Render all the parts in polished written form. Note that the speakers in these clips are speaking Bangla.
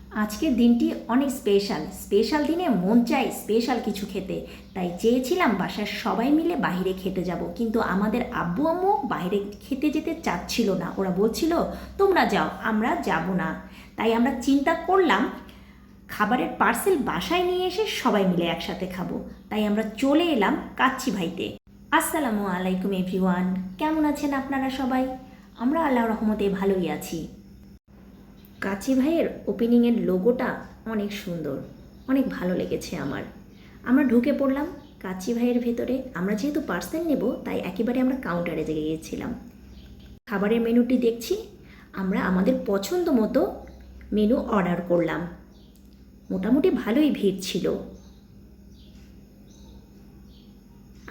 আজকের দিনটি অনেক স্পেশাল দিনে মন চাই স্পেশাল কিছু খেতে। তাই চেয়েছিলাম বাসার সবাই মিলে বাইরে খেতে যাব, কিন্তু আমাদের আব্বু আম্মু বাইরে খেতে যেতে চাচ্ছিল না। ওরা বলছিল তোমরা যাও, আমরা যাব না। তাই আমরা চিন্তা করলাম খাবারের পার্সেল বাসায় নিয়ে এসে সবাই মিলে একসাথে খাবো। তাই আমরা চলে এলাম কাচ্চি ভাইতে। আসসালামু আলাইকুম এভরিওয়ান, কেমন আছেন আপনারা সবাই? আমরা আল্লাহর রহমতে ভালোই আছি। কাচ্চি ভাইয়ের ওপেনিংয়ের লোগোটা অনেক সুন্দর, অনেক ভালো লেগেছে আমার। আমরা ঢুকে পড়লাম কাচ্চি ভাইয়ের ভেতরে। আমরা যেহেতু পার্সেল নেব তাই একেবারে আমরা কাউন্টারে জেগে গিয়েছিলাম। খাবারের মেনুটি দেখছি, আমরা আমাদের পছন্দ মতো মেনু অর্ডার করলাম। মোটামুটি ভালোই ভিড় ছিল।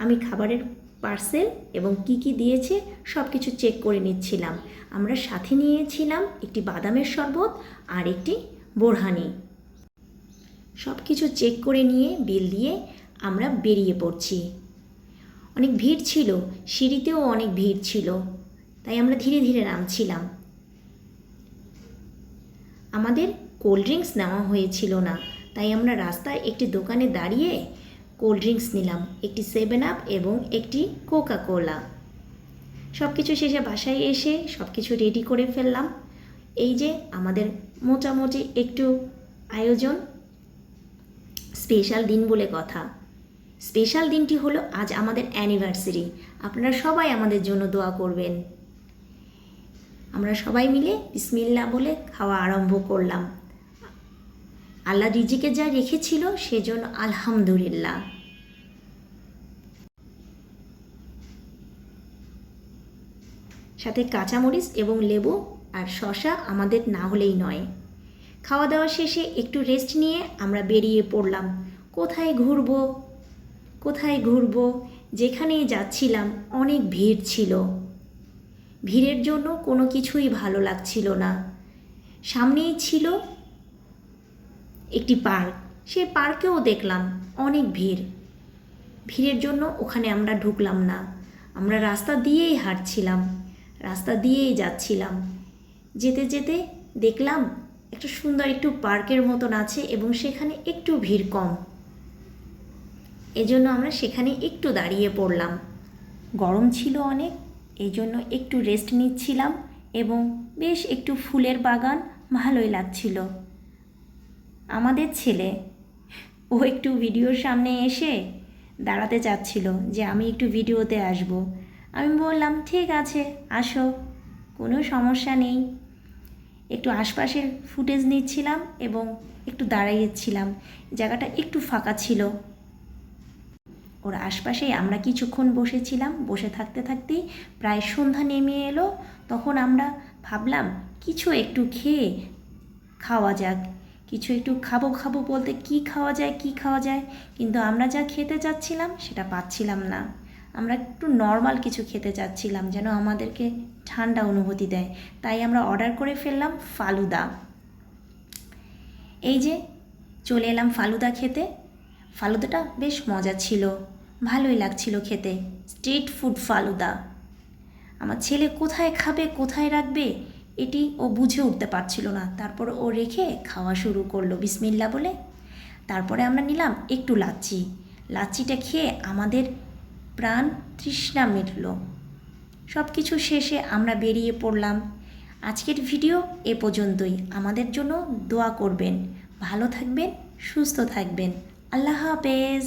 আমি খাবারের পার্সেল এবং কি দিয়েছে সব কিছু চেক করে নিচ্ছিলাম। আমরা সাথে নিয়েছিলাম একটি বাদামের শরবত আর একটি বোরহানি। সব কিছু চেক করে নিয়ে বিল দিয়ে আমরা বেরিয়ে পড়ছি। অনেক ভিড় ছিল, সিঁড়িতেও অনেক ভিড় ছিল, তাই আমরা ধীরে ধীরে নামছিলাম। আমাদের কোল্ড ড্রিঙ্কস নেওয়া হয়েছিল না, তাই আমরা রাস্তায় একটি দোকানে দাঁড়িয়ে কোল্ড ড্রিঙ্কস নিলাম, একটি 7 আপ এবং একটি কোকা কোলা। সব কিছু শেষে বাসায় এসে সব কিছু রেডি করে ফেললাম। এই যে আমাদের মোটামুটি একটু আয়োজন। স্পেশাল দিন বলে কথা। স্পেশাল দিনটি হলো আজ আমাদের অ্যানিভার্সারি। আপনারা সবাই আমাদের জন্য দোয়া করবেন। আমরা সবাই মিলে বিসমিল্লাহ বলে খাওয়া আরম্ভ করলাম। আল্লাহ রিজিকে যা রেখেছিল সেজন্য আলহামদুলিল্লাহ। সাথে কাঁচামরিচ এবং লেবু আর শসা আমাদের না হলেই নয়। খাওয়া দাওয়া শেষে একটু রেস্ট নিয়ে আমরা বেরিয়ে পড়লাম। কোথায় ঘুরবো, যেখানেই যাচ্ছিলাম অনেক ভিড় ছিল। ভিড়ের জন্য কোনো কিছুই ভালো লাগছিল না। সামনেই ছিল একটি পার্ক, সেই পার্কেও দেখলাম অনেক ভিড়ের জন্য ওখানে আমরা ঢুকলাম না। আমরা রাস্তা দিয়েই হাঁটছিলাম, রাস্তা দিয়েই যাচ্ছিলাম। যেতে যেতে দেখলাম একটা সুন্দর একটু পার্কের মতন আছে এবং সেখানে একটু ভিড় কম। এজন্য আমরা সেখানে একটু দাঁড়িয়ে পড়লাম। গরম ছিল অনেক, এই জন্য একটু রেস্ট নিচ্ছিলাম এবং বেশ একটু ফুলের বাগান, ভালোই লাগছিল। আমাদের ছেলে ও একটু ভিডিওর সামনে এসে দাঁড়াতে চাচ্ছিল যে আমি একটু ভিডিওতে আসব। আমি বললাম ঠিক আছে আসো, কোনো সমস্যা নেই। একটু আশপাশের ফুটেজ নিচ্ছিলাম এবং একটু দাঁড়িয়েছিলাম। জায়গাটা একটু ফাঁকা ছিল। ওর আশপাশেই আমরা কিছুক্ষণ বসেছিলাম। বসে থাকতে থাকতেই প্রায় সন্ধ্যা নেমে এলো। তখন আমরা ভাবলাম কিছু একটু খেয়ে খাওয়া যাক। কিছু একটু খাবো বলতে কি খাওয়া যায়, কিন্তু আমরা যা খেতে চাচ্ছিলাম সেটা পাচ্ছিলাম না। আমরা একটু নর্মাল কিছু খেতে চাচ্ছিলাম যেন আমাদেরকে ঠান্ডা অনুভূতি দেয়। তাই আমরা অর্ডার করে ফেললাম ফালুদা। এই যে চলে এলাম ফালুদা খেতে। ফালুদাটা বেশ মজা ছিল, ভালোই লাগছিল খেতে। Street food falooda. আমার ছেলে কোথায় খাবে, কোথায় রাখবে এটি ও বুঝে উঠতে পারছিল না। তারপর ও রেখে খাওয়া শুরু করলো বিসমিল্লাহ বলে। তারপরে আমরা নিলাম একটু লাচ্চিটা খেয়ে আমাদের প্রাণ তৃষ্ণা মিটল। সব কিছু শেষে আমরা বেরিয়ে পড়লাম। আজকের ভিডিও এ পর্যন্তই। আমাদের জন্য দোয়া করবেন। ভালো থাকবেন, সুস্থ থাকবেন। আল্লাহ হাফেজ।